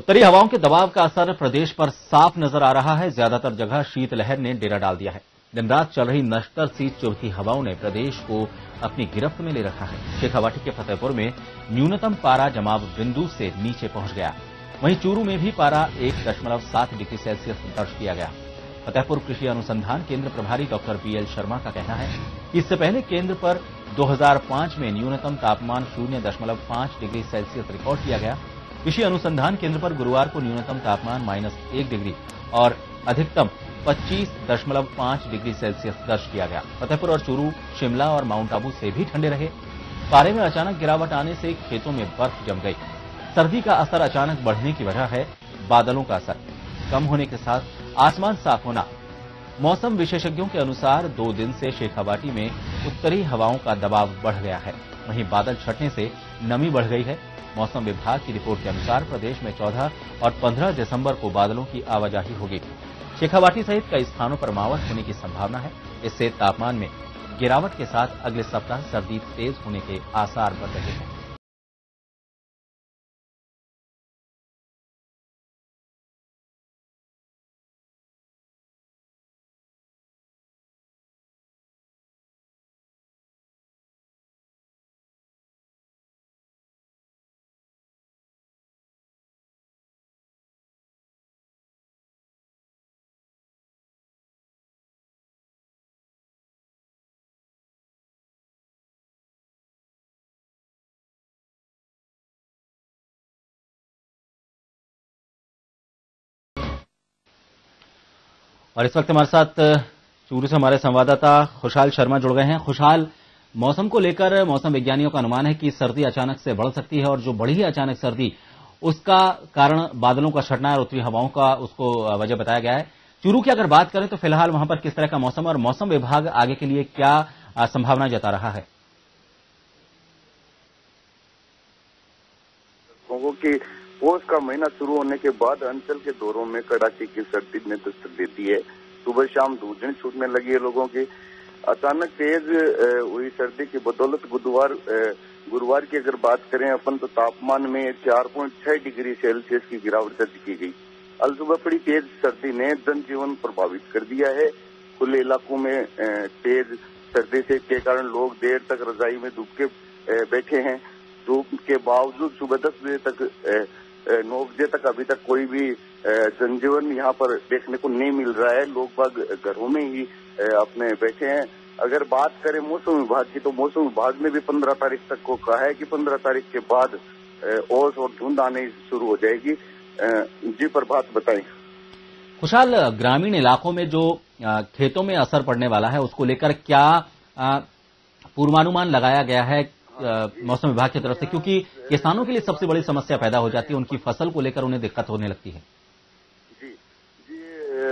उत्तरी हवाओं के दबाव का असर प्रदेश पर साफ नजर आ रहा है। ज्यादातर जगह शीतलहर ने डेरा डाल दिया है। दिन रात चल रही नश्तर सी चुभती हवाओं ने प्रदेश को अपनी गिरफ्त में ले रखा है। शेखावाटी के फतेहपुर में न्यूनतम पारा जमाव बिंदु से नीचे पहुंच गया। वहीं चूरू में भी पारा 1.7 डिग्री सेल्सियस दर्ज किया गया। फतेहपुर कृषि अनुसंधान केंद्र प्रभारी डॉक्टर बीएल शर्मा का कहना है कि इससे पहले केंद्र पर 2005 में न्यूनतम तापमान 0.5 डिग्री सेल्सियस रिकॉर्ड किया गया। कृषि अनुसंधान केंद्र पर गुरुवार को न्यूनतम तापमान -1 डिग्री और अधिकतम 25.5 डिग्री सेल्सियस दर्ज किया गया। फतेहपुर और चूरू, शिमला और माउंट आबू से भी ठंडे रहे। पारे में अचानक गिरावट आने से खेतों में बर्फ जम गई। सर्दी का असर अचानक बढ़ने की वजह है बादलों का असर कम होने के साथ आसमान साफ होना। मौसम विशेषज्ञों के अनुसार 2 दिन से शेखावाटी में उत्तरी हवाओं का दबाव बढ़ गया है। वहीं बादल छटने से नमी बढ़ गई है। मौसम विभाग की रिपोर्ट के अनुसार प्रदेश में 14 और 15 दिसंबर को बादलों की आवाजाही होगी। शेखावाटी सहित कई स्थानों पर मावठ होने की संभावना है। इससे तापमान में गिरावट के साथ अगले सप्ताह सर्दी तेज होने के आसार बन रहे हैं। और इस वक्त हमारे साथ चूरू से हमारे संवाददाता खुशहाल शर्मा जुड़ गए हैं। खुशहाल, मौसम को लेकर मौसम विज्ञानियों का अनुमान है कि सर्दी अचानक से बढ़ सकती है और जो बढ़ी है अचानक सर्दी, उसका कारण बादलों का छटना है और उत्तरी हवाओं का उसको वजह बताया गया है। चूरू की अगर बात करें तो फिलहाल वहां पर किस तरह का मौसम और मौसम विभाग आगे के लिए क्या संभावना जता रहा है? लोगों की पौष का महीना शुरू होने के बाद अंचल के दौरों में कड़ाके की सर्दी ने दस्तक देती है। सुबह शाम धूल छूटने लगी है लोगों की। अचानक तेज हुई सर्दी की बदौलत गुरुवार की अगर बात करें अपन तो तापमान में 4.6 डिग्री सेल्सियस की गिरावट दर्ज की गई। अल सुबह पड़ी तेज सर्दी ने जनजीवन प्रभावित कर दिया है। खुले इलाकों में तेज सर्दी से के कारण लोग देर तक रजाई में डूब के बैठे हैं। धूप के बावजूद सुबह 10 बजे तक 9 बजे तक अभी तक कोई भी जनजीवन यहाँ पर देखने को नहीं मिल रहा है। लोग बाग घरों में ही अपने बैठे हैं। अगर बात करें मौसम विभाग की तो मौसम विभाग ने भी 15 तारीख तक को कहा है कि 15 तारीख के बाद ओस और धुंध आने शुरू हो जाएगी। जी प्रभात बताएं। खुशहाल, ग्रामीण इलाकों में जो खेतों में असर पड़ने वाला है उसको लेकर क्या पूर्वानुमान लगाया गया है मौसम विभाग की तरफ से, क्योंकि किसानों के लिए सबसे बड़ी समस्या पैदा हो जाती है, उनकी फसल को लेकर उन्हें दिक्कत होने लगती है। जी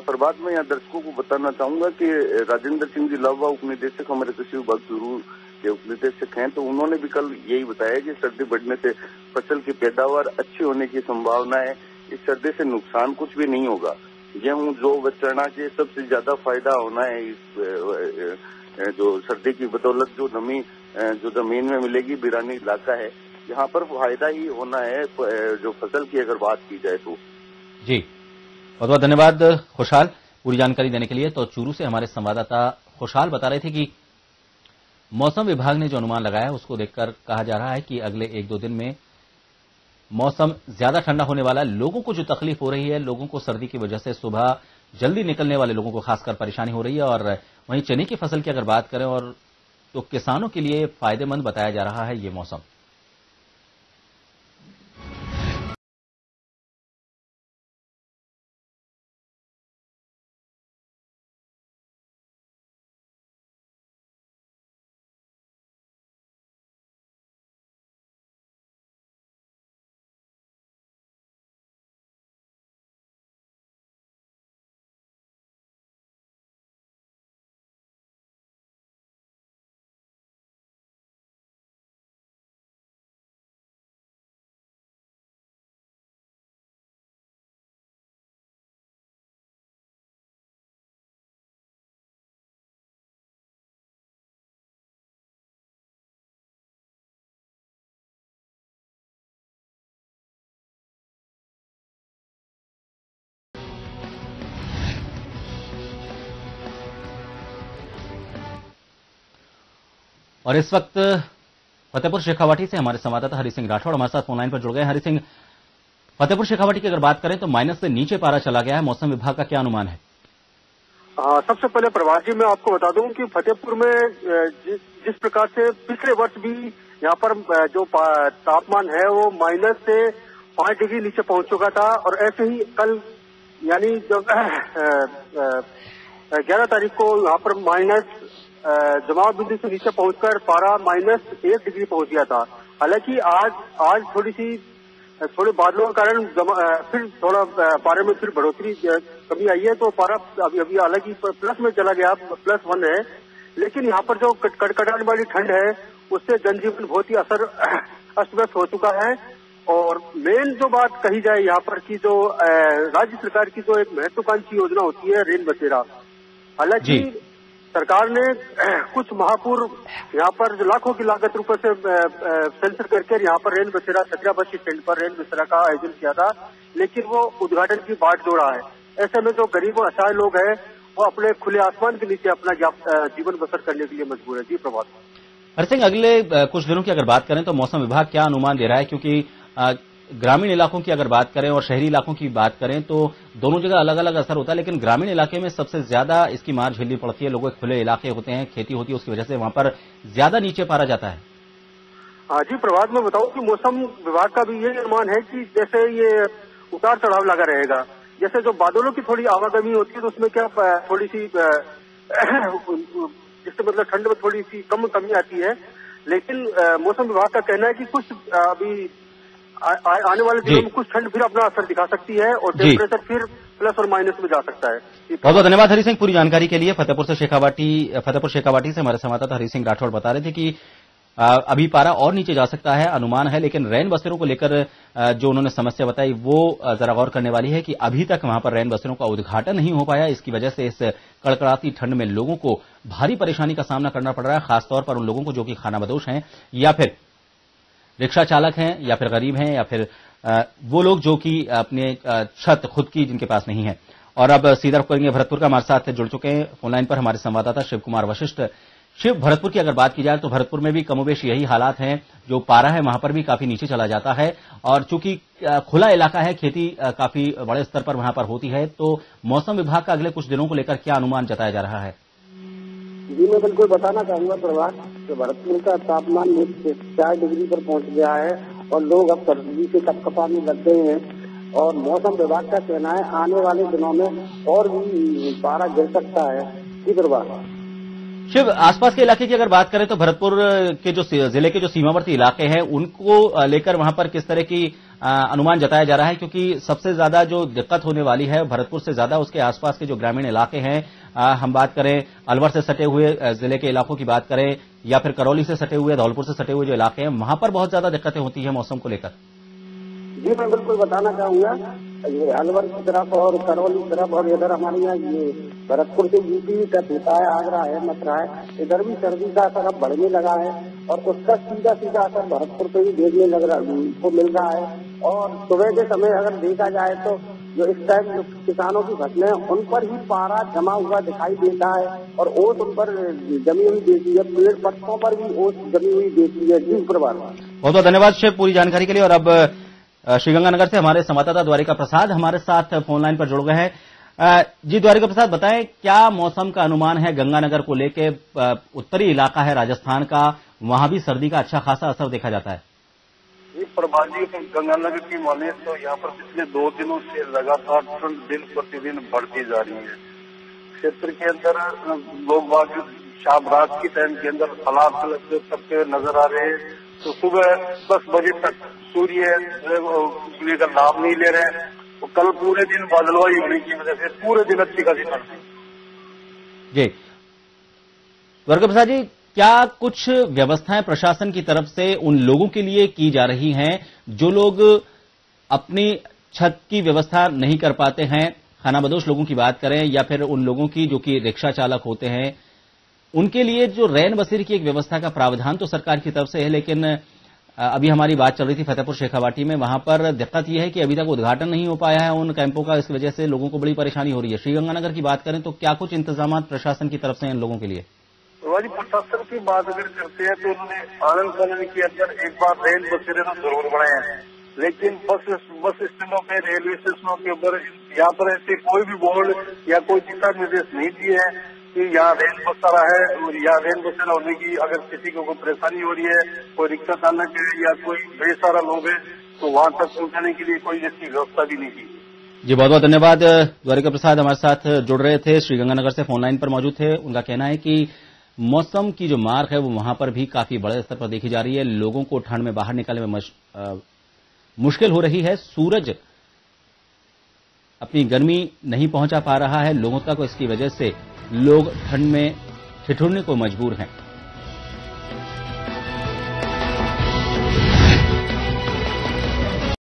प्रभात में यहाँ दर्शकों को बताना चाहूंगा कि राजेंद्र सिंह जी लावा उपनिदेशक हमारे कृषि विभाग चूरू के उपनिदेशक हैं, तो उन्होंने भी कल यही बताया कि सर्दी बढ़ने से फसल की पैदावार अच्छी होने की संभावना है। इस सर्दी से नुकसान कुछ भी नहीं होगा। गेहूं, जौ, चना के सबसे ज्यादा फायदा होना है इस जो सर्दी की बदौलत जो नमी जो जमीन में मिलेगी। बिरानी इलाका है, यहाँ पर फायदा ही होना है जो फसल की अगर बात की जाए तो। जी, बहुत बहुत धन्यवाद खुशहाल पूरी जानकारी देने के लिए। तो चूरू से हमारे संवाददाता खुशहाल बता रहे थे कि मौसम विभाग ने जो अनुमान लगाया है उसको देखकर कहा जा रहा है कि अगले 1-2 दिन में मौसम ज्यादा ठंडा होने वाला है। लोगों को जो तकलीफ हो रही है, लोगों को सर्दी की वजह से सुबह जल्दी निकलने वाले लोगों को खासकर परेशानी हो रही है। और वहीं चने की फसल की अगर बात करें और तो किसानों के लिए फायदेमंद बताया जा रहा है ये मौसम। और इस वक्त फतेहपुर शेखावाटी से हमारे संवाददाता हरि सिंह राठौड़ हमारे साथ फोनलाइन पर जुड़ गए। हरि सिंह, फतेहपुर शेखावाटी की अगर बात करें तो माइनस से नीचे पारा चला गया है, मौसम विभाग का क्या अनुमान है? सबसे पहले प्रभात जी मैं आपको बता दूं कि फतेहपुर में जिस प्रकार से पिछले वर्ष भी यहाँ पर जो तापमान है वो माइनस से 5 डिग्री नीचे पहुंच चुका था, और ऐसे ही कल यानी जो 11 तारीख को यहाँ पर माइनस जमाव बिंदु से नीचे पहुंचकर पारा -1 डिग्री पहुंच गया था। हालांकि आज थोड़े बादलों के कारण फिर थोड़ा पारे में फिर बढ़ोतरी कमी आई है, तो पारा अभी हालांकि प्लस में चला गया, +1 है। लेकिन यहाँ पर जो कड़कड़ाने वाली ठंड है उससे जनजीवन बहुत ही अस्त व्यस्त हो चुका है। और मेन जो बात कही जाए यहाँ पर की जो राज्य सरकार की जो एक महत्वाकांक्षी योजना होती है रेन बसेरा, हालांकि सरकार ने कुछ माह पूर्व यहाँ पर लाखों की लागत रुपए से सेंसर करके यहाँ पर रेन बसेरा छतरा बस स्टैंड पर रेन बसेरा का आयोजन किया था, लेकिन वो उद्घाटन की बाट जोड़ा है। ऐसे में जो गरीब और असहाय लोग हैं वो अपने खुले आसमान के नीचे अपना जीवन बसर करने के लिए मजबूर है। जी प्रभात। हरि सिंह, अगले कुछ दिनों की अगर बात करें तो मौसम विभाग क्या अनुमान दे रहा है? क्योंकि ग्रामीण इलाकों की अगर बात करें और शहरी इलाकों की बात करें तो दोनों जगह अलग अलग असर होता है, लेकिन ग्रामीण इलाके में सबसे ज्यादा इसकी मार झेलनी पड़ती है। लोगों के खुले इलाके होते हैं, खेती होती है, उसकी वजह से वहां पर ज्यादा नीचे पारा जाता है। जी प्रभात, में बताऊं कि मौसम विभाग का भी यही अनुमान है कि जैसे ये उतार चढ़ाव लगा रहेगा, जैसे जो बादलों की थोड़ी आवागमनी होती है तो उसमें क्या थोड़ी सी जिससे मतलब ठंड में थोड़ी सी कमी आती है, लेकिन मौसम विभाग का कहना है कि कुछ अभी आने वाले दिनों में कुछ ठंड फिर अपना असर दिखा सकती है और टेम्परेचर फिर प्लस और माइनस में जा सकता है। बहुत बहुत धन्यवाद हरि सिंह पूरी जानकारी के लिए। फतेहपुर शेखावाटी से हमारे संवाददाता हरि सिंह राठौड़ बता रहे थे कि अभी पारा और नीचे जा सकता है, अनुमान है, लेकिन रैन बसेरों को लेकर जो उन्होंने समस्या बताई वो जरा गौर करने वाली है कि अभी तक वहां पर रैन बसेरों का उद्घाटन नहीं हो पाया। इसकी वजह से इस कड़कड़ाती ठंड में लोगों को भारी परेशानी का सामना करना पड़ रहा है, खासतौर पर उन लोगों को जो कि खानाबदोश हैं या फिर रिक्शा चालक हैं या फिर गरीब हैं या फिर वो लोग जो कि अपने छत खुद की जिनके पास नहीं है। और अब सीधा रुख करेंगे भरतपुर का, हमारे साथ जुड़ चुके हैं फोनलाइन पर हमारे संवाददाता शिव कुमार वशिष्ठ। शिव, भरतपुर की अगर बात की जाए तो भरतपुर में भी कमोबेश यही हालात हैं, जो पारा है वहां पर भी काफी नीचे चला जाता है और चूंकि खुला इलाका है, खेती काफी बड़े स्तर पर वहां पर होती है, तो मौसम विभाग का अगले कुछ दिनों को लेकर क्या अनुमान जताया जा रहा है? जी मैं बिल्कुल बताना चाहूंगा प्रभात, तो भरतपुर का तापमान 4 डिग्री पर पहुंच गया है और लोग अब सर्दी से कपकपाने लग गए हैं। और मौसम विभाग का कहना है आने वाले दिनों में और भी पारा गिर सकता है। जी प्रभात। शिव, आसपास के इलाके की अगर बात करें तो भरतपुर के जो जिले के जो सीमावर्ती इलाके हैं उनको लेकर वहां पर किस तरह की अनुमान जताया जा रहा है? क्योंकि सबसे ज्यादा जो दिक्कत होने वाली है भरतपुर से ज्यादा उसके आसपास के जो ग्रामीण इलाके हैं, हम बात करें अलवर से सटे हुए जिले के इलाकों की बात करें या फिर करौली से सटे हुए, धौलपुर से सटे हुए जो इलाके हैं, वहां पर बहुत ज्यादा दिक्कतें होती है मौसम को लेकर। जी मैं बिल्कुल बताना चाहूंगा, ये अलवर की तरफ और करौली की तरफ और इधर हमारे यहाँ ये भरतपुर से यूपी का होता है, आगरा है, मथुरा है, इधर भी सर्दी का असर अब बढ़ने लगा है और उसका सीधा असर भरतपुर पे ही देखने को मिल रहा है। और सुबह के समय अगर देखा जाए तो जो इस टाइम जो किसानों की फसलें हैं उन पर ही पारा जमा हुआ दिखाई देता है और ओस उन पर जमी हुई देती है, पेड़ पत्तों पर भी ओस जमी हुई देती है। जी प्रभात। बहुत बहुत धन्यवाद शिव पूरी जानकारी के लिए। और अब श्रीगंगानगर से हमारे संवाददाता द्वारिका प्रसाद हमारे साथ फोनलाइन पर जुड़ गए हैं। जी द्वारिका प्रसाद, बताएं क्या मौसम का अनुमान है गंगानगर को लेके? उत्तरी इलाका है राजस्थान का, वहां भी सर्दी का अच्छा खासा असर देखा जाता है। जी प्रभात जी, गंगानगर की माने तो यहाँ पर पिछले 2 दिनों से लगातार ठंड दिन प्रतिदिन बढ़ती जा रही है। क्षेत्र के अंदर लोग बाग शाम रात की टाइम के अंदर अलार्म सबके नजर आ रहे हैं, तो सुबह 10 बजे तक सूर्य का नाम नहीं ले रहे हैं। तो कल पूरे दिन बादलवाई होने की वजह से पूरे दिन अच्छी खासी ठंड थी। जी द्वारिका प्रसाद जी, क्या कुछ व्यवस्थाएं प्रशासन की तरफ से उन लोगों के लिए की जा रही हैं जो लोग अपनी छत की व्यवस्था नहीं कर पाते हैं? खानाबदोश लोगों की बात करें या फिर उन लोगों की जो कि रिक्शा चालक होते हैं, उनके लिए जो रैन बसेरे की एक व्यवस्था का प्रावधान तो सरकार की तरफ से है, लेकिन अभी हमारी बात चल रही थी फतेहपुर शेखावाटी में, वहां पर दिक्कत यह है कि अभी तक उद्घाटन नहीं हो पाया है उन कैंपों का, इस वजह से लोगों को बड़ी परेशानी हो रही है। श्रीगंगानगर की बात करें तो क्या कुछ इंतजाम प्रशासन की तरफ से इन लोगों के लिए? शिवाजी प्रशासन की बात अगर करते हैं तो उन्होंने आनंद कॉलोनी के अंदर एक बार रेल बसेरे तो जरूर बनाए हैं, लेकिन बस स्टैंडों पे, रेलवे स्टेशनों के ऊपर यहाँ पर ऐसे कोई भी बोर्ड या कोई दिशा निर्देश नहीं दिए हैं कि यहाँ रेल बसेरा है और यहाँ रेल बसेरा होने की अगर किसी को कोई परेशानी हो रही है, कोई रिक्शा चालक है या कोई बेसहारा लोग है, तो वहां तक पहुंचाने के लिए कोई ऐसी व्यवस्था भी नहीं की। जी बहुत बहुत धन्यवाद। द्वारिका प्रसाद हमारे साथ जुड़ रहे थे, श्रीगंगानगर से फोन लाइन पर मौजूद थे। उनका कहना है कि मौसम की जो मार है वो वहां पर भी काफी बड़े स्तर पर देखी जा रही है। लोगों को ठंड में बाहर निकलने में मुश्किल हो रही है। सूरज अपनी गर्मी नहीं पहुंचा पा रहा है लोगों तक, इसकी वजह से लोग ठंड में ठिठुरने को मजबूर हैं।